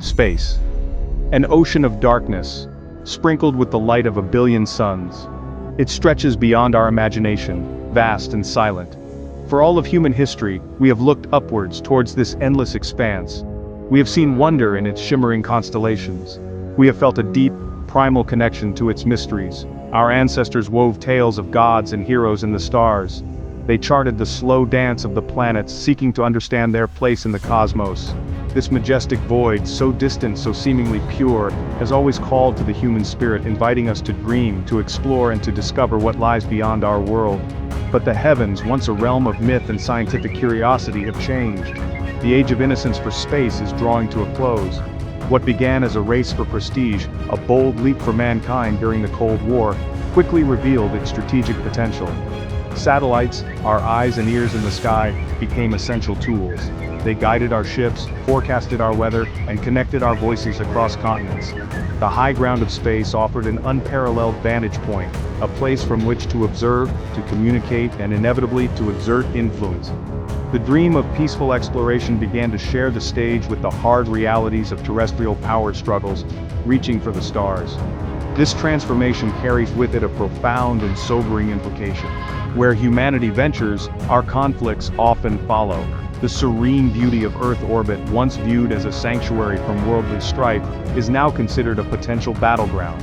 Space. An ocean of darkness, sprinkled with the light of a billion suns. It stretches beyond our imagination, vast and silent. For all of human history, we have looked upwards towards this endless expanse. We have seen wonder in its shimmering constellations. We have felt a deep, primal connection to its mysteries. Our ancestors wove tales of gods and heroes in the stars. They charted the slow dance of the planets, seeking to understand their place in the cosmos. This majestic void, so distant, so seemingly pure, has always called to the human spirit, inviting us to dream, to explore and to discover what lies beyond our world. But the heavens, once a realm of myth and scientific curiosity, have changed. The age of innocence for space is drawing to a close. What began as a race for prestige, a bold leap for mankind during the Cold War, quickly revealed its strategic potential. Satellites, our eyes and ears in the sky, became essential tools. They guided our ships, forecasted our weather, and connected our voices across continents. The high ground of space offered an unparalleled vantage point, a place from which to observe, to communicate, and inevitably to exert influence. The dream of peaceful exploration began to share the stage with the hard realities of terrestrial power struggles, reaching for the stars. This transformation carries with it a profound and sobering implication. Where humanity ventures, our conflicts often follow. The serene beauty of Earth orbit, once viewed as a sanctuary from worldly strife, is now considered a potential battleground.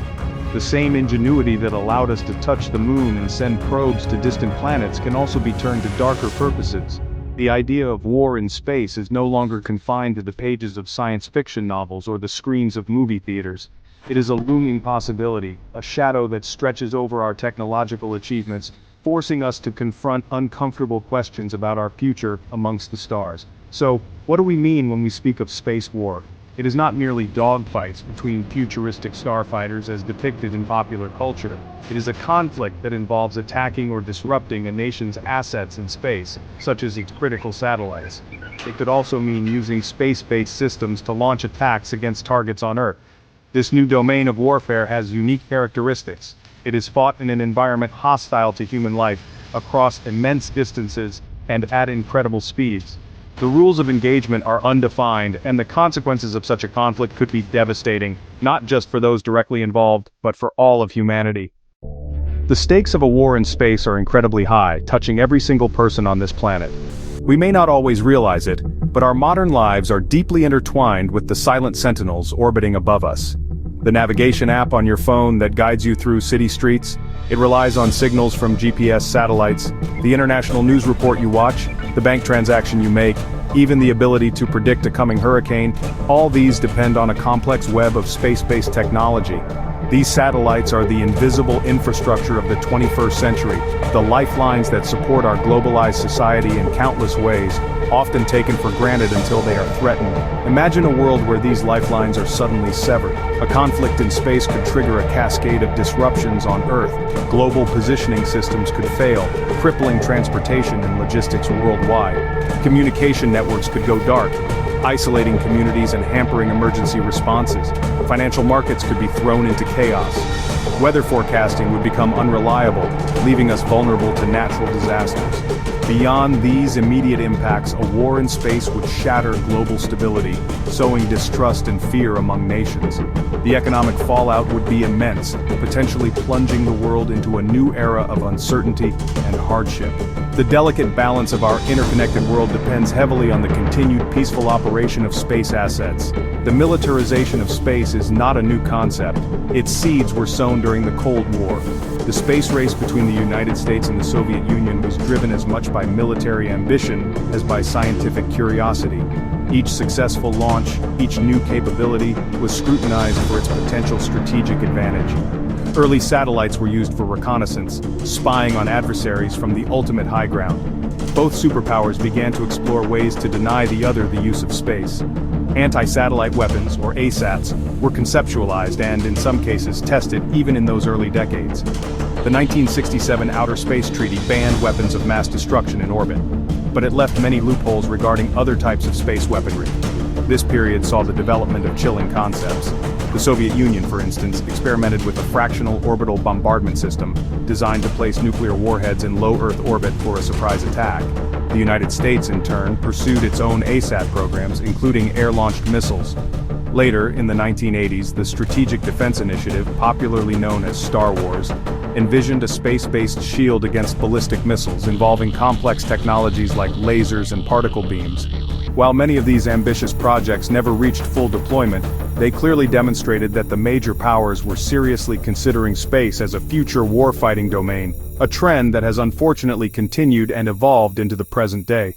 The same ingenuity that allowed us to touch the moon and send probes to distant planets can also be turned to darker purposes. The idea of war in space is no longer confined to the pages of science fiction novels or the screens of movie theaters. It is a looming possibility, a shadow that stretches over our technological achievements, forcing us to confront uncomfortable questions about our future amongst the stars. So, what do we mean when we speak of space war? It is not merely dogfights between futuristic starfighters as depicted in popular culture. It is a conflict that involves attacking or disrupting a nation's assets in space, such as its critical satellites. It could also mean using space-based systems to launch attacks against targets on Earth. This new domain of warfare has unique characteristics. It is fought in an environment hostile to human life, across immense distances, and at incredible speeds. The rules of engagement are undefined, and the consequences of such a conflict could be devastating, not just for those directly involved, but for all of humanity. The stakes of a war in space are incredibly high, touching every single person on this planet. We may not always realize it, but our modern lives are deeply intertwined with the silent sentinels orbiting above us. The navigation app on your phone that guides you through city streets, it relies on signals from GPS satellites, the international news report you watch, the bank transaction you make, even the ability to predict a coming hurricane, all these depend on a complex web of space-based technology. These satellites are the invisible infrastructure of the 21st century, the lifelines that support our globalized society in countless ways, often taken for granted until they are threatened. Imagine a world where these lifelines are suddenly severed. A conflict in space could trigger a cascade of disruptions on Earth. Global positioning systems could fail, crippling transportation and logistics worldwide. Communication networks could go dark, isolating communities and hampering emergency responses. Financial markets could be thrown into chaos. Weather forecasting would become unreliable, leaving us vulnerable to natural disasters. Beyond these immediate impacts, a war in space would shatter global stability, sowing distrust and fear among nations. The economic fallout would be immense, potentially plunging the world into a new era of uncertainty and hardship. The delicate balance of our interconnected world depends heavily on the continued peaceful operation of space assets. The militarization of space is not a new concept. Its seeds were sown during the Cold War. The space race between the United States and the Soviet Union was driven as much by military ambition as by scientific curiosity. Each successful launch, each new capability, was scrutinized for its potential strategic advantage. Early satellites were used for reconnaissance, spying on adversaries from the ultimate high ground. Both superpowers began to explore ways to deny the other the use of space. Anti-satellite weapons, or ASATs, were conceptualized and, in some cases, tested even in those early decades. The 1967 Outer Space Treaty banned weapons of mass destruction in orbit, but it left many loopholes regarding other types of space weaponry. This period saw the development of chilling concepts. The Soviet Union, for instance, experimented with a fractional orbital bombardment system designed to place nuclear warheads in low Earth orbit for a surprise attack. The United States, in turn, pursued its own ASAT programs, including air-launched missiles. Later, in the 1980s, the Strategic Defense Initiative, popularly known as Star Wars, envisioned a space-based shield against ballistic missiles involving complex technologies like lasers and particle beams. While many of these ambitious projects never reached full deployment, they clearly demonstrated that the major powers were seriously considering space as a future warfighting domain, a trend that has unfortunately continued and evolved into the present day.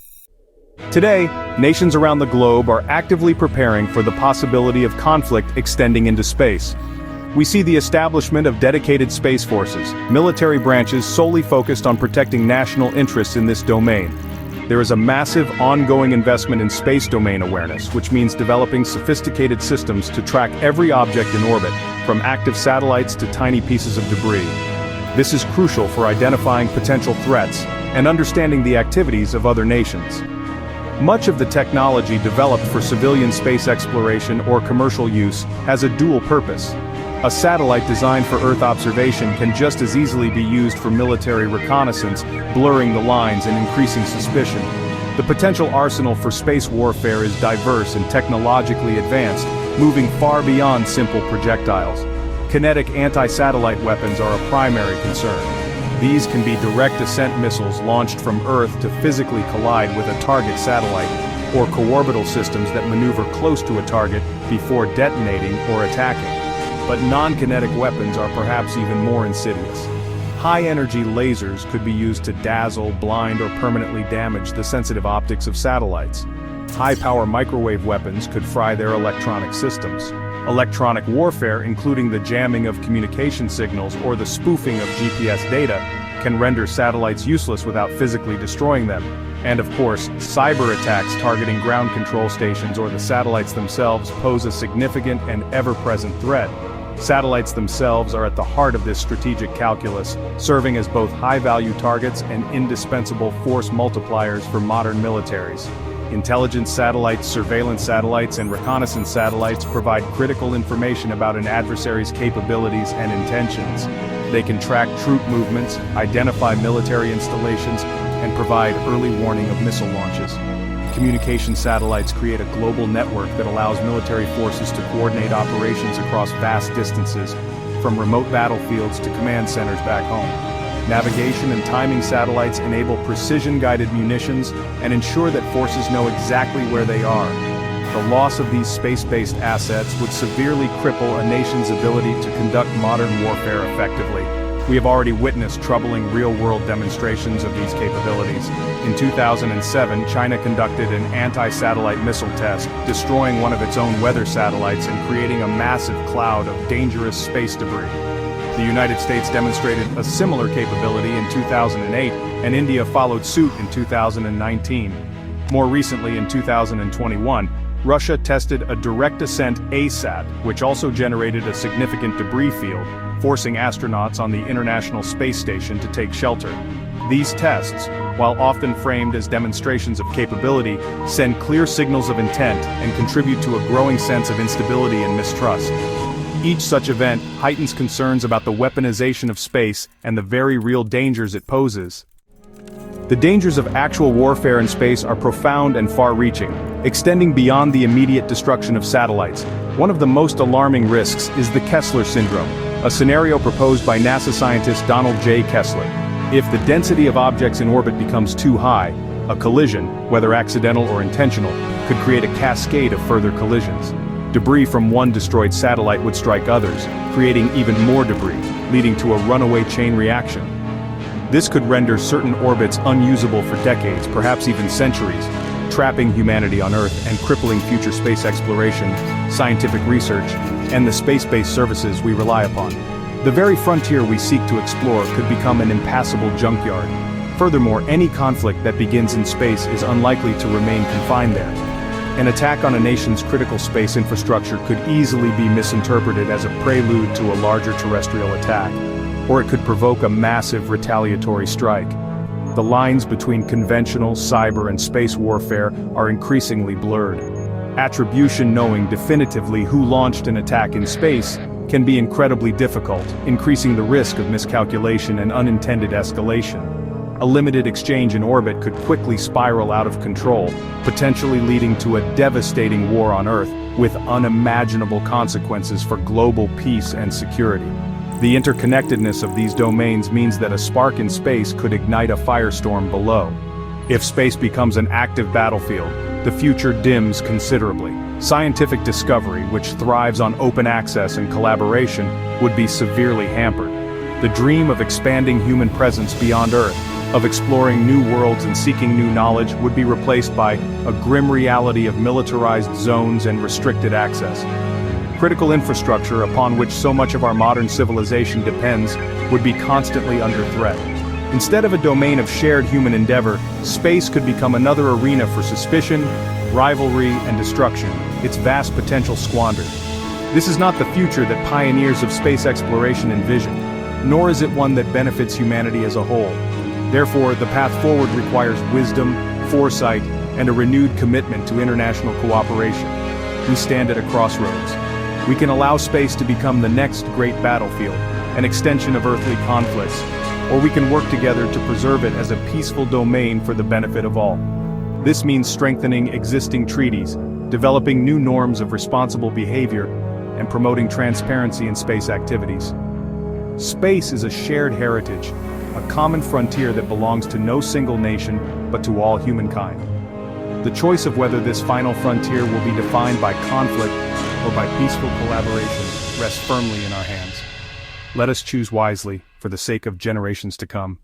Today, nations around the globe are actively preparing for the possibility of conflict extending into space. We see the establishment of dedicated space forces, military branches solely focused on protecting national interests in this domain. There is a massive ongoing investment in space domain awareness, which means developing sophisticated systems to track every object in orbit, from active satellites to tiny pieces of debris. This is crucial for identifying potential threats and understanding the activities of other nations. Much of the technology developed for civilian space exploration or commercial use has a dual purpose. A satellite designed for Earth observation can just as easily be used for military reconnaissance, blurring the lines and increasing suspicion. The potential arsenal for space warfare is diverse and technologically advanced, moving far beyond simple projectiles. Kinetic anti-satellite weapons are a primary concern. These can be direct ascent missiles launched from Earth to physically collide with a target satellite, or co-orbital systems that maneuver close to a target before detonating or attacking. But non-kinetic weapons are perhaps even more insidious. High-energy lasers could be used to dazzle, blind, or permanently damage the sensitive optics of satellites. High-power microwave weapons could fry their electronic systems. Electronic warfare, including the jamming of communication signals or the spoofing of GPS data, can render satellites useless without physically destroying them. And of course, cyber attacks targeting ground control stations or the satellites themselves pose a significant and ever-present threat. Satellites themselves are at the heart of this strategic calculus, serving as both high-value targets and indispensable force multipliers for modern militaries. Intelligence satellites, surveillance satellites, and reconnaissance satellites provide critical information about an adversary's capabilities and intentions. They can track troop movements, identify military installations, and provide early warning of missile launches. Communication satellites create a global network that allows military forces to coordinate operations across vast distances, from remote battlefields to command centers back home. Navigation and timing satellites enable precision-guided munitions and ensure that forces know exactly where they are. The loss of these space-based assets would severely cripple a nation's ability to conduct modern warfare effectively. We have already witnessed troubling real-world demonstrations of these capabilities. In 2007, China conducted an anti-satellite missile test, destroying one of its own weather satellites and creating a massive cloud of dangerous space debris. The United States demonstrated a similar capability in 2008, and India followed suit in 2019. More recently, in 2021, Russia tested a direct ascent ASAT, which also generated a significant debris field, forcing astronauts on the International Space Station to take shelter. These tests, while often framed as demonstrations of capability, send clear signals of intent and contribute to a growing sense of instability and mistrust. Each such event heightens concerns about the weaponization of space and the very real dangers it poses. The dangers of actual warfare in space are profound and far-reaching, extending beyond the immediate destruction of satellites. One of the most alarming risks is the Kessler syndrome, a scenario proposed by NASA scientist Donald J. Kessler. If the density of objects in orbit becomes too high, a collision, whether accidental or intentional, could create a cascade of further collisions. Debris from one destroyed satellite would strike others, creating even more debris, leading to a runaway chain reaction. This could render certain orbits unusable for decades, perhaps even centuries, trapping humanity on Earth and crippling future space exploration, scientific research, and the space-based services we rely upon. The very frontier we seek to explore could become an impassable junkyard. Furthermore, any conflict that begins in space is unlikely to remain confined there. An attack on a nation's critical space infrastructure could easily be misinterpreted as a prelude to a larger terrestrial attack, or it could provoke a massive retaliatory strike. The lines between conventional, cyber, and space warfare are increasingly blurred. Attribution, knowing definitively who launched an attack in space, can be incredibly difficult, increasing the risk of miscalculation and unintended escalation. A limited exchange in orbit could quickly spiral out of control, potentially leading to a devastating war on Earth, with unimaginable consequences for global peace and security. The interconnectedness of these domains means that a spark in space could ignite a firestorm below. If space becomes an active battlefield, the future dims considerably. Scientific discovery, which thrives on open access and collaboration, would be severely hampered. The dream of expanding human presence beyond Earth, of exploring new worlds and seeking new knowledge, would be replaced by a grim reality of militarized zones and restricted access. Critical infrastructure upon which so much of our modern civilization depends would be constantly under threat. Instead of a domain of shared human endeavor, space could become another arena for suspicion, rivalry, and destruction, its vast potential squandered. This is not the future that pioneers of space exploration envision, nor is it one that benefits humanity as a whole. Therefore, the path forward requires wisdom, foresight, and a renewed commitment to international cooperation. We stand at a crossroads. We can allow space to become the next great battlefield, an extension of earthly conflicts, or we can work together to preserve it as a peaceful domain for the benefit of all. This means strengthening existing treaties, developing new norms of responsible behavior, and promoting transparency in space activities. Space is a shared heritage, a common frontier that belongs to no single nation, but to all humankind. The choice of whether this final frontier will be defined by conflict or by peaceful collaboration rests firmly in our hands. Let us choose wisely, for the sake of generations to come.